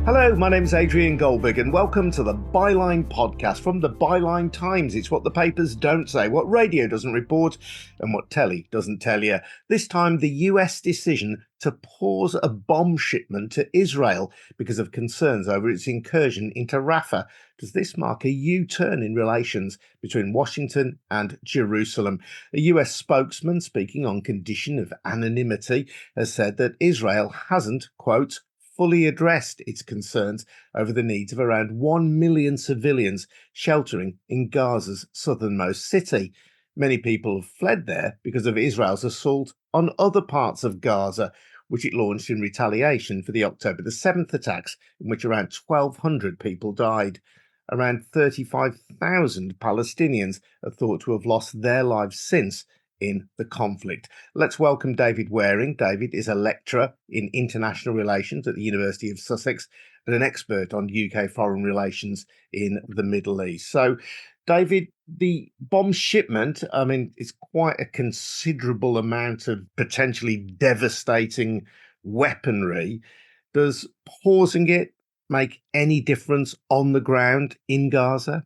Hello, my name is Adrian Goldberg, and welcome to the Byline podcast from the Byline Times. It's what the papers don't say, what radio doesn't report, and what telly doesn't tell you. This time, the US decision to pause a bomb shipment to Israel because of concerns over its incursion into Rafah. Does this mark a U-turn in relations between Washington and Jerusalem? A US spokesman, speaking on condition of anonymity, has said that Israel hasn't, quote, fully addressed its concerns over the needs of around 1 million civilians sheltering in Gaza's southernmost city. Many people have fled there because of Israel's assault on other parts of Gaza, which it launched in retaliation for the October the 7th attacks, in which around 1,200 people died. Around 35,000 Palestinians are thought to have lost their lives since in the conflict. Let's welcome David Waring. David is a lecturer in international relations at the University of Sussex and an expert on UK foreign relations in the Middle East. So, David, the bomb shipment, it's quite a considerable amount of potentially devastating weaponry. Does pausing it make any difference on the ground in Gaza?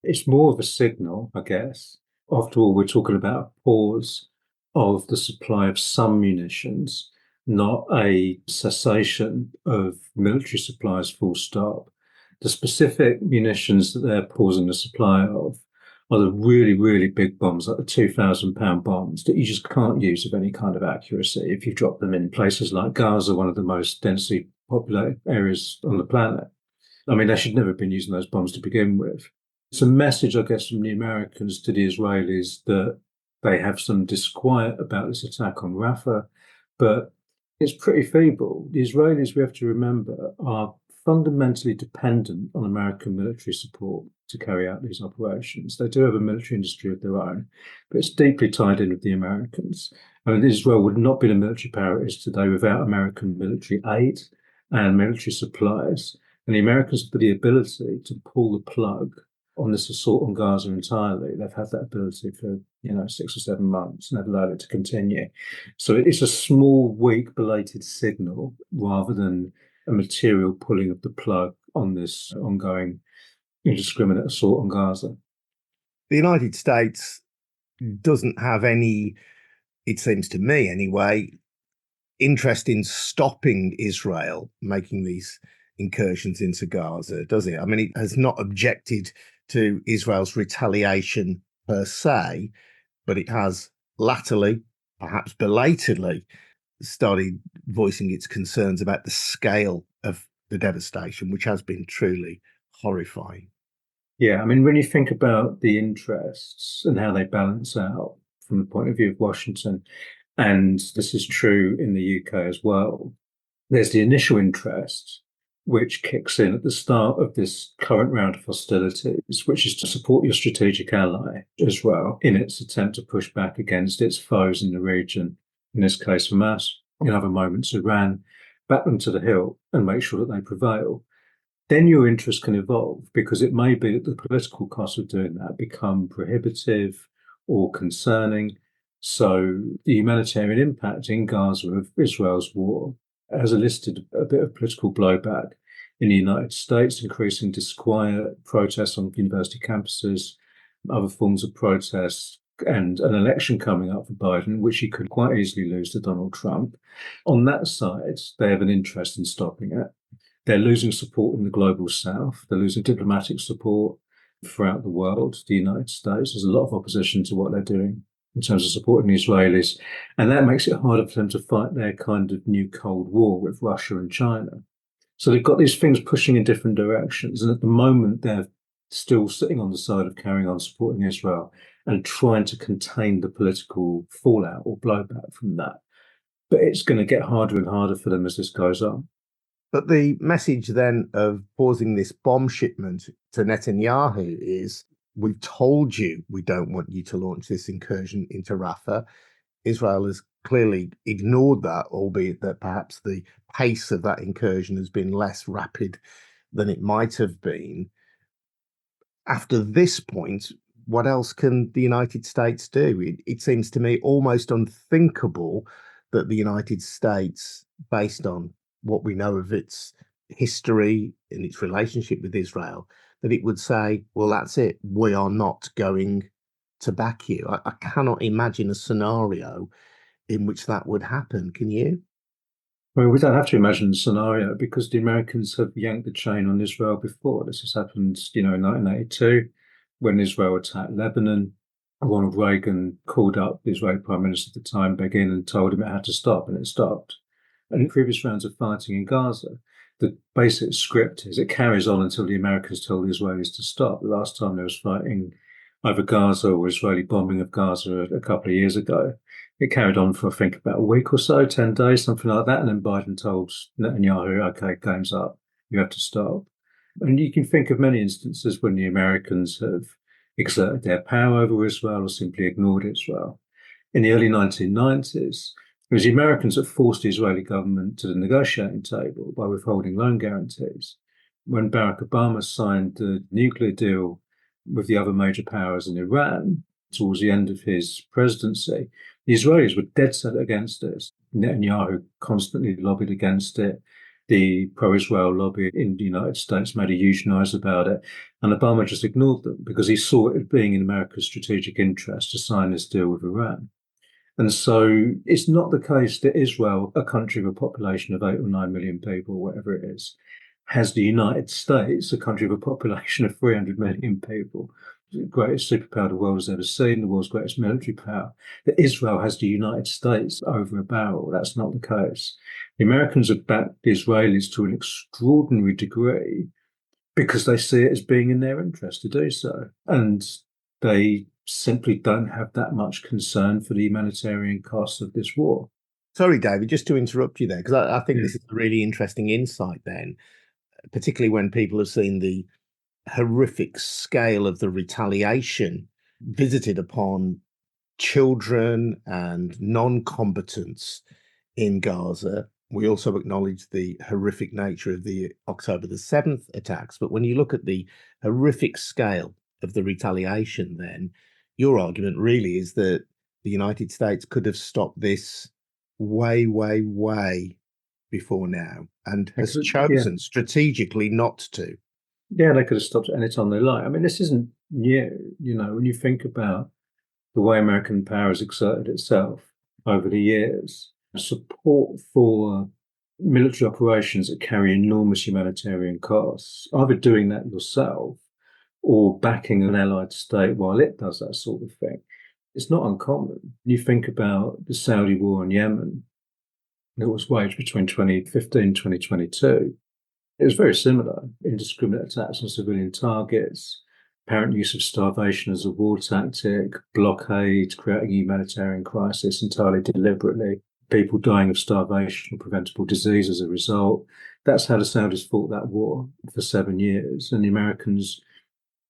It's more of a signal, I guess. After all, we're talking about a pause of the supply of some munitions, not a cessation of military supplies, full stop. The specific munitions that they're pausing the supply of are the really, really big bombs, like the 2,000-pound bombs that you just can't use with any kind of accuracy if you drop them in places like Gaza, one of the most densely populated areas on the planet. I mean, they should never have been using those bombs to begin with. It's a message, I guess, from the Americans to the Israelis that they have some disquiet about this attack on Rafah, but it's pretty feeble. The Israelis, we have to remember, are fundamentally dependent on American military support to carry out these operations. They do have a military industry of their own, but it's deeply tied in with the Americans. I mean, Israel would not be the military power it is today without American military aid and military supplies. And the Americans have the ability to pull the plug on this assault on Gaza entirely. They've had that ability for 6 or 7 months and they've allowed it to continue. So it's a small, weak, belated signal rather than a material pulling of the plug on this ongoing indiscriminate assault on Gaza. The United States doesn't have any, it seems to me anyway, interest in stopping Israel making these incursions into Gaza, does it? I mean, it has not objected to Israel's retaliation per se, but it has latterly, perhaps belatedly, started voicing its concerns about the scale of the devastation, which has been truly horrifying. Yeah, I mean, when you think about the interests and how they balance out from the point of view of Washington, and this is true in the UK as well, there's the initial interest, which kicks in at the start of this current round of hostilities, which is to support your strategic ally, Israel, in its attempt to push back against its foes in the region, in this case Hamas, in other moments Iran, back them to the hill and make sure that they prevail. Then your interest can evolve because it may be that the political costs of doing that become prohibitive or concerning. So the humanitarian impact in Gaza of Israel's war has elicited a bit of political blowback in the United States, increasing disquiet, protests on university campuses, other forms of protest, and an election coming up for Biden, which he could quite easily lose to Donald Trump. On that side, they have an interest in stopping it. They're losing support in the global south. They're losing diplomatic support throughout the world, the United States. There's a lot of opposition to what they're doing in terms of supporting the Israelis. And that makes it harder for them to fight their kind of new Cold War with Russia and China. So they've got these things pushing in different directions. And at the moment, they're still sitting on the side of carrying on supporting Israel and trying to contain the political fallout or blowback from that. But it's going to get harder and harder for them as this goes on. But the message then of pausing this bomb shipment to Netanyahu is, we've told you we don't want you to launch this incursion into Rafah. Israel has clearly ignored that, albeit that perhaps the pace of that incursion has been less rapid than it might have been. After this point, what else can the United States do? It seems to me almost unthinkable that the United States, based on what we know of its history and its relationship with Israel, that it would say, well, that's it. We are not going to back you. I cannot imagine a scenario in which that would happen. Can you? Well, we don't have to imagine the scenario because the Americans have yanked the chain on Israel before. This has happened, in 1982 when Israel attacked Lebanon. Ronald Reagan called up the Israeli Prime Minister at the time, Begin, and told him it had to stop, and it stopped. And in previous rounds of fighting in Gaza, the basic script is it carries on until the Americans tell the Israelis to stop. The last time there was fighting over Gaza or Israeli bombing of Gaza a couple of years ago, it carried on for, I think, about a week or so, 10 days, something like that. And then Biden told Netanyahu, okay, game's up. You have to stop. And you can think of many instances when the Americans have exerted their power over Israel or simply ignored Israel. In the early 1990s, it was the Americans that forced the Israeli government to the negotiating table by withholding loan guarantees. When Barack Obama signed the nuclear deal with the other major powers in Iran towards the end of his presidency, the Israelis were dead set against this. Netanyahu constantly lobbied against it. The pro-Israel lobby in the United States made a huge noise about it, and Obama just ignored them because he saw it as being in America's strategic interest to sign this deal with Iran. And so it's not the case that Israel, a country with a population of 8 or 9 million people, whatever it is, has the United States, a country with a population of 300 million people, the greatest superpower the world has ever seen, the world's greatest military power, that Israel has the United States over a barrel. That's not the case. The Americans have backed the Israelis to an extraordinary degree because they see it as being in their interest to do so. And they simply don't have that much concern for the humanitarian costs of this war. Sorry, David, just to interrupt you there, because I think Yeah. this is a really interesting insight then, particularly when people have seen the horrific scale of the retaliation visited upon children and non-combatants in Gaza. We also acknowledge the horrific nature of the October the 7th attacks. But when you look at the horrific scale of the retaliation, then your argument really is that the United States could have stopped this way, way, way before now and has Yeah. chosen strategically not to. Yeah, they could have stopped at any time they like. I mean, this isn't new. When you think about the way American power has exerted itself over the years, support for military operations that carry enormous humanitarian costs, either doing that yourself or backing an allied state while it does that sort of thing. It's not uncommon. You think about the Saudi war in Yemen that was waged between 2015 and 2022. It was very similar. Indiscriminate attacks on civilian targets, apparent use of starvation as a war tactic, blockade, creating a humanitarian crisis entirely deliberately, people dying of starvation or preventable disease as a result. That's how the Saudis fought that war for 7 years. And the Americans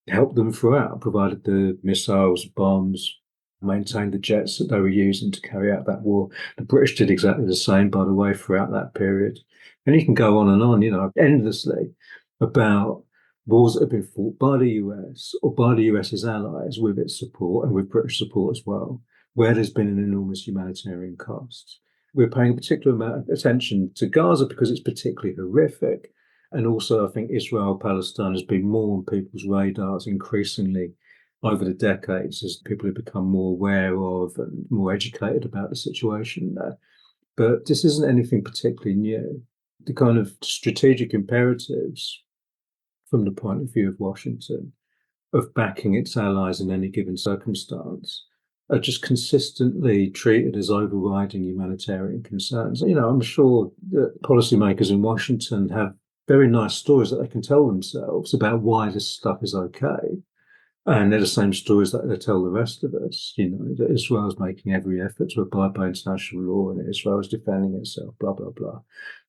helped them throughout, provided the missiles, bombs, maintained the jets that they were using to carry out that war. The British did exactly the same, by the way, throughout that period. And you can go on and on, endlessly about wars that have been fought by the US or by the US's allies with its support and with British support as well, where there's been an enormous humanitarian cost. We're paying a particular amount of attention to Gaza because it's particularly horrific. And also, I think Israel-Palestine has been more on people's radars increasingly over the decades as people have become more aware of and more educated about the situation there. But this isn't anything particularly new. The kind of strategic imperatives from the point of view of Washington of backing its allies in any given circumstance are just consistently treated as overriding humanitarian concerns. I'm sure that policymakers in Washington have very nice stories that they can tell themselves about why this stuff is okay. And they're the same stories that they tell the rest of us, that Israel is making every effort to abide by international law and Israel is defending itself, blah, blah, blah.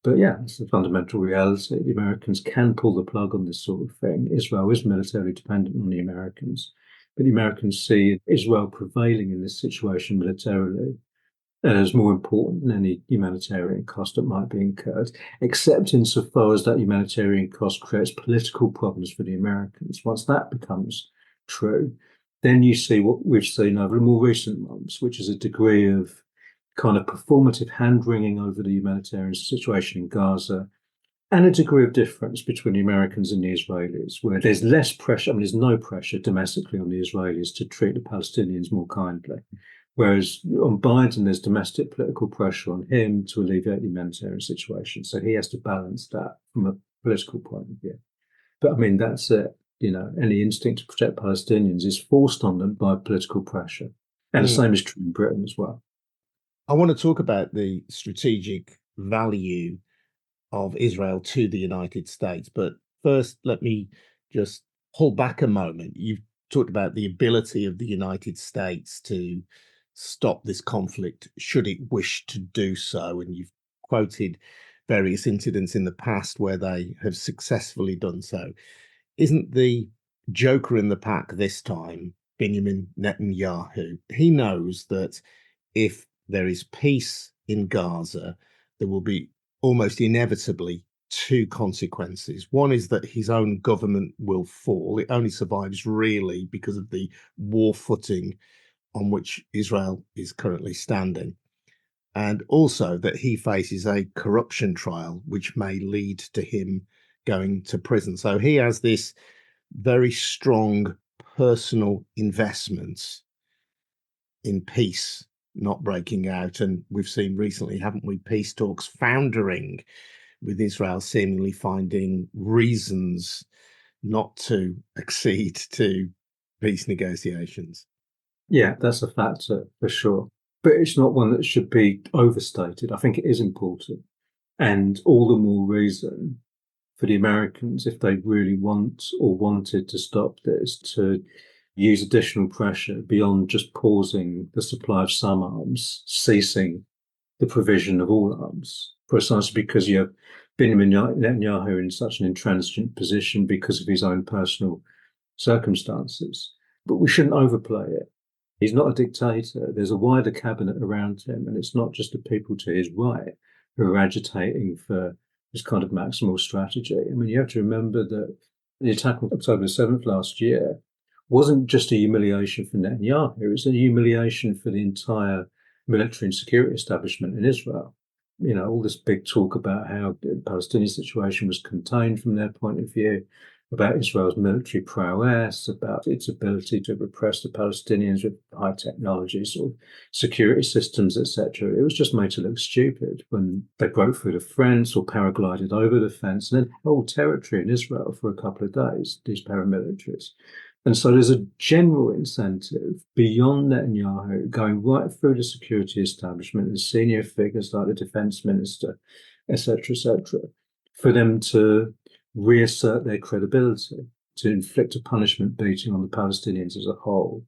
But yeah, it's a fundamental reality. The Americans can pull the plug on this sort of thing. Israel is militarily dependent on the Americans, but the Americans see Israel prevailing in this situation militarily as more important than any humanitarian cost that might be incurred, except insofar as that humanitarian cost creates political problems for the Americans. Once that becomes true, then you see what we've seen over more recent months, which is a degree of kind of performative hand-wringing over the humanitarian situation in Gaza, and a degree of difference between the Americans and the Israelis, where there's less pressure, I mean, there's no pressure domestically on the Israelis to treat the Palestinians more kindly. Whereas on Biden, there's domestic political pressure on him to alleviate the humanitarian situation. So he has to balance that from a political point of view. But I mean, that's it. Any instinct to protect Palestinians is forced on them by political pressure. And the same is true in Britain as well. I want to talk about the strategic value of Israel to the United States. But first, let me just pull back a moment. You've talked about the ability of the United States to stop this conflict should it wish to do so. And you've quoted various incidents in the past where they have successfully done so. Isn't the joker in the pack this time Benjamin Netanyahu? He knows that if there is peace in Gaza, there will be almost inevitably two consequences. One is that his own government will fall. It only survives really because of the war footing on which Israel is currently standing. And also that he faces a corruption trial, which may lead to him going to prison. So he has this very strong personal investment in peace not breaking out. And we've seen recently, haven't we, peace talks foundering, with Israel seemingly finding reasons not to accede to peace negotiations. Yeah, that's a factor for sure. But it's not one that should be overstated. I think it is important. And all the more reason for the Americans, if they really want or wanted to stop this, to use additional pressure beyond just pausing the supply of some arms, ceasing the provision of all arms, precisely because you have Benjamin Netanyahu in such an intransigent position because of his own personal circumstances. But we shouldn't overplay it. He's not a dictator. There's a wider cabinet around him, and it's not just the people to his right who are agitating for this kind of maximal strategy. I mean, you have to remember that the attack on October 7th last year wasn't just a humiliation for Netanyahu, it was a humiliation for the entire military and security establishment in Israel. All this big talk about how the Palestinian situation was contained from their point of view, about Israel's military prowess, about its ability to repress the Palestinians with high technology, sort of security systems, etc. It was just made to look stupid when they broke through the fence or paraglided over the fence and then held territory in Israel for a couple of days, these paramilitaries. And so there's a general incentive beyond Netanyahu going right through the security establishment and senior figures like the defense minister, etc., for them to reassert their credibility, to inflict a punishment beating on the Palestinians as a whole,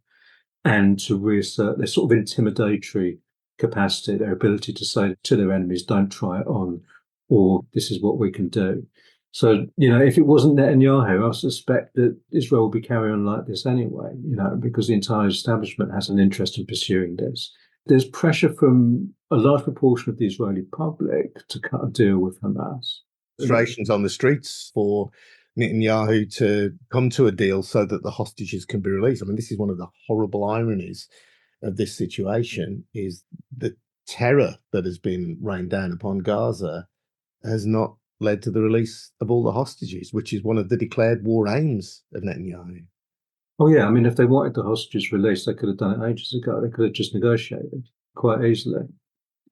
and to reassert their sort of intimidatory capacity, their ability to say to their enemies, don't try it on, or this is what we can do. So, if it wasn't Netanyahu, I suspect that Israel will be carrying on like this anyway, because the entire establishment has an interest in pursuing this. There's pressure from a large proportion of the Israeli public to cut a deal with Hamas. Demonstrations on the streets for Netanyahu to come to a deal so that the hostages can be released. I mean, this is one of the horrible ironies of this situation, is the terror that has been rained down upon Gaza has not led to the release of all the hostages, which is one of the declared war aims of Netanyahu. Oh, yeah. I mean, if they wanted the hostages released, they could have done it ages ago. They could have just negotiated quite easily.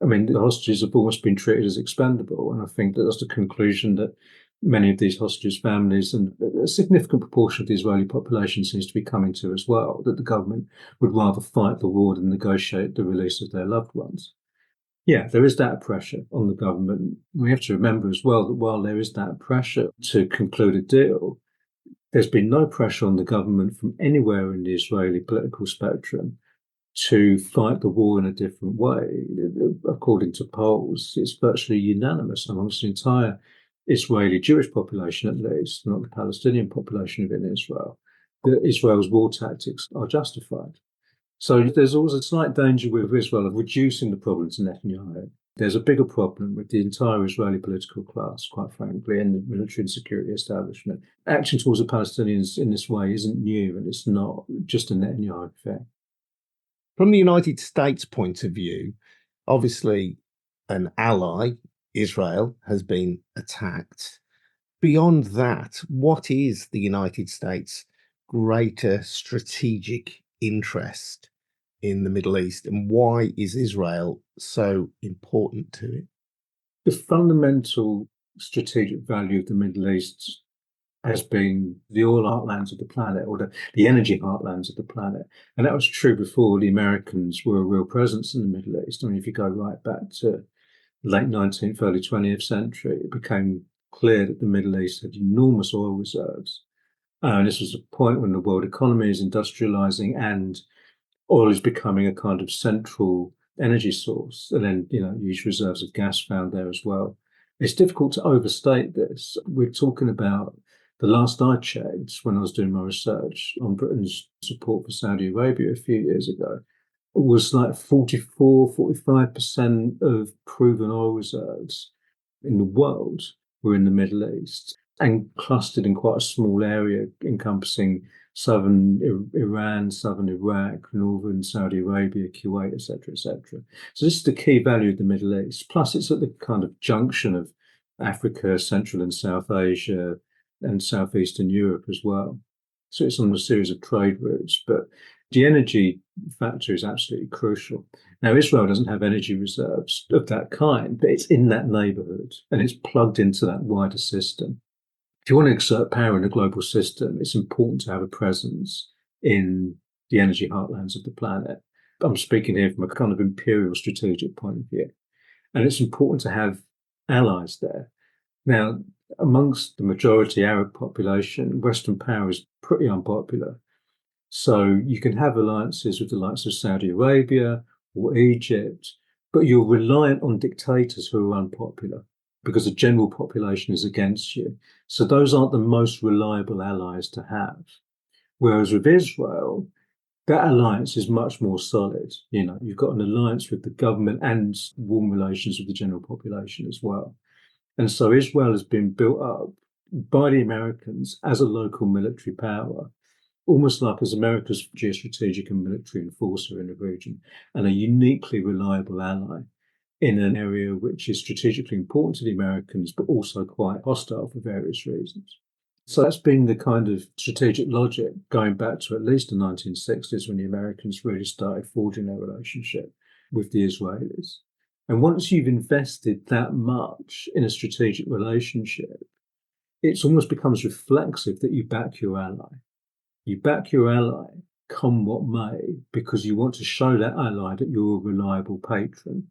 I mean, the hostages have almost been treated as expendable. And I think that that's the conclusion that many of these hostages' families and a significant proportion of the Israeli population seems to be coming to as well, that the government would rather fight the war than negotiate the release of their loved ones. Yeah, there is that pressure on the government. We have to remember as well that while there is that pressure to conclude a deal, there's been no pressure on the government from anywhere in the Israeli political spectrum to fight the war in a different way. According to polls, it's virtually unanimous amongst the entire Israeli Jewish population, at least, not the Palestinian population within Israel, that Israel's war tactics are justified. So there's always a slight danger with Israel of reducing the problem to Netanyahu. There's a bigger problem with the entire Israeli political class, quite frankly, and the military and security establishment. Action towards the Palestinians in this way isn't new, and it's not just a Netanyahu affair. From the United States point of view, obviously an ally Israel has been attacked. Beyond that, what is the United States' greater strategic interest in the Middle East, and why is Israel so important to it? The fundamental strategic value of the Middle East has been the oil heartlands of the planet, or the energy heartlands of the planet. And that was true before the Americans were a real presence in the Middle East. I mean, if you go right back to late 19th, early 20th century, it became clear that the Middle East had enormous oil reserves. And this was a point when the world economy is industrializing and oil is becoming a kind of central energy source. And then, huge reserves of gas found there as well. It's difficult to overstate this. We're talking about, the last I checked when I was doing my research on Britain's support for Saudi Arabia a few years ago, it was like 44, 45% of proven oil reserves in the world were in the Middle East and clustered in quite a small area encompassing southern Iran, southern Iraq, northern Saudi Arabia, Kuwait, etc., etc. So this is the key value of the Middle East. Plus, it's at the kind of junction of Africa, Central and South Asia, and Southeastern Europe as well. So it's on a series of trade routes, but the energy factor is absolutely crucial. Now, Israel doesn't have energy reserves of that kind, but it's in that neighborhood and it's plugged into that wider system. If you want to exert power in a global system, it's important to have a presence in the energy heartlands of the planet. I'm speaking here from a kind of imperial strategic point of view. And it's important to have allies there. Now, amongst the majority Arab population, Western power is pretty unpopular. So you can have alliances with the likes of Saudi Arabia or Egypt, but you're reliant on dictators who are unpopular because the general population is against you. So those aren't the most reliable allies to have. Whereas with Israel, that alliance is much more solid. You've got an alliance with the government and warm relations with the general population as well. And so Israel has been built up by the Americans as a local military power, almost like as America's geostrategic and military enforcer in the region, and a uniquely reliable ally in an area which is strategically important to the Americans, but also quite hostile for various reasons. So that's been the kind of strategic logic going back to at least the 1960s when the Americans really started forging their relationship with the Israelis. And once you've invested that much in a strategic relationship, it almost becomes reflexive that you back your ally. You back your ally, come what may, because you want to show that ally that you're a reliable patron.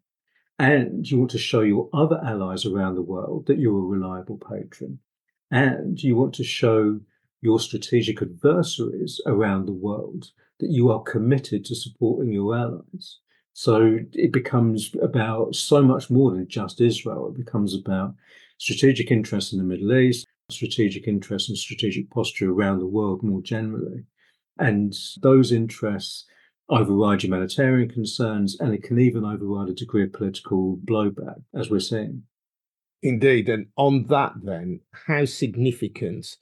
And you want to show your other allies around the world that you're a reliable patron. And you want to show your strategic adversaries around the world that you are committed to supporting your allies. So it becomes about so much more than just Israel. It becomes about strategic interests in the Middle East, strategic interests and strategic posture around the world more generally. And those interests override humanitarian concerns, and it can even override a degree of political blowback, as we're seeing. Indeed. And on that, then, how significant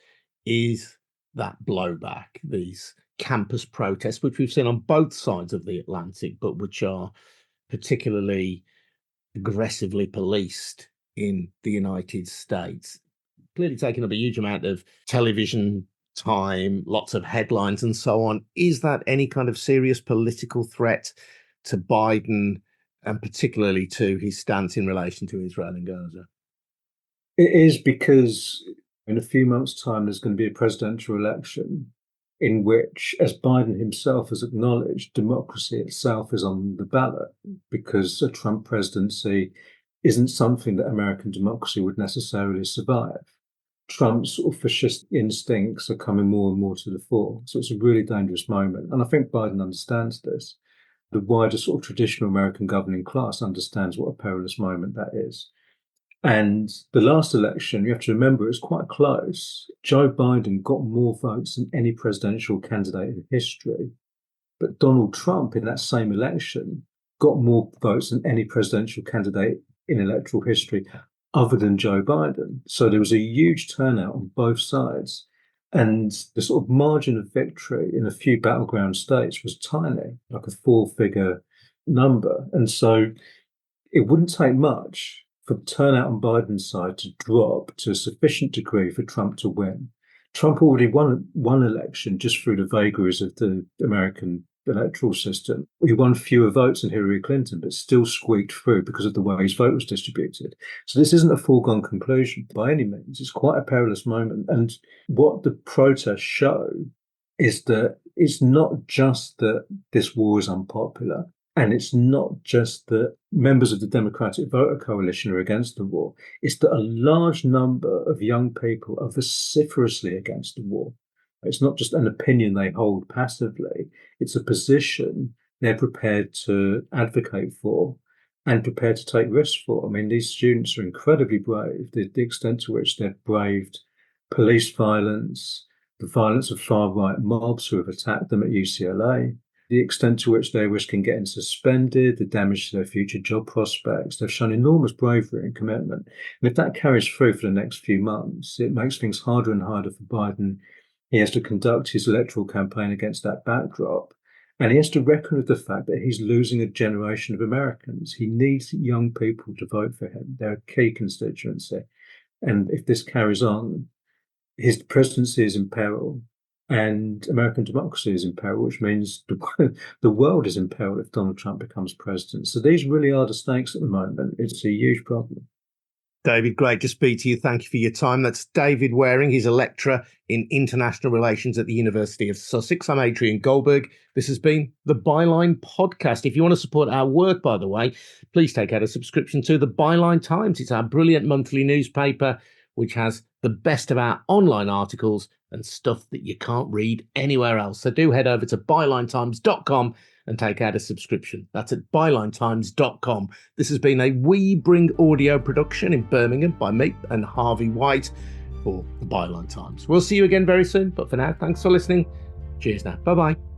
is that blowback, these campus protests, which we've seen on both sides of the Atlantic, but which are particularly aggressively policed in the United States? Clearly taking up a huge amount of television time, lots of headlines and so on. Is that any kind of serious political threat to Biden and particularly to his stance in relation to Israel and Gaza? It is, because in a few months' time, there's going to be a presidential election in which, as Biden himself has acknowledged, democracy itself is on the ballot, because a Trump presidency isn't something that American democracy would necessarily survive. Trump's sort of fascist instincts are coming more and more to the fore. So it's a really dangerous moment. And I think Biden understands this. The wider sort of traditional American governing class understands what a perilous moment that is. And the last election, you have to remember, it's quite close. Joe Biden got more votes than any presidential candidate in history. But Donald Trump, in that same election, got more votes than any presidential candidate in electoral history other than Joe Biden. So there was a huge turnout on both sides. And the sort of margin of victory in a few battleground states was tiny, like a four-figure number. And so it wouldn't take much for the turnout on Biden's side to drop to a sufficient degree for Trump to win. Trump already won one election just through the vagaries of the American electoral system. He won fewer votes than Hillary Clinton, but still squeaked through because of the way his vote was distributed. So this isn't a foregone conclusion by any means. It's quite a perilous moment. And what the protests show is that it's not just that this war is unpopular, and it's not just that members of the Democratic Voter Coalition are against the war. It's that a large number of young people are vociferously against the war. It's not just an opinion they hold passively. It's a position they're prepared to advocate for and prepared to take risks for. I mean, these students are incredibly brave. The extent to which they've braved police violence, the violence of far-right mobs who have attacked them at UCLA, the extent to which they're risking getting suspended, the damage to their future job prospects. They've shown enormous bravery and commitment. And if that carries through for the next few months, it makes things harder and harder for Biden. He has to conduct his electoral campaign against that backdrop. And he has to reckon with the fact that he's losing a generation of Americans. He needs young people to vote for him. They're a key constituency. And if this carries on, his presidency is in peril and American democracy is in peril, which means the world is in peril if Donald Trump becomes president. So these really are the stakes at the moment. It's a huge problem. David, great to speak to you. Thank you for your time. That's David Waring. He's a lecturer in international relations at the University of Sussex. I'm Adrian Goldberg. This has been the Byline podcast. If you want to support our work, by the way, please take out a subscription to the Byline Times. It's our brilliant monthly newspaper, which has the best of our online articles and stuff that you can't read anywhere else. So do head over to bylinetimes.com and take out a subscription. That's at bylinetimes.com. This has been a We Bring Audio production in Birmingham by me and Harvey White for the Byline Times. We'll see you again very soon, but for now, thanks for listening. Cheers now. Bye-bye.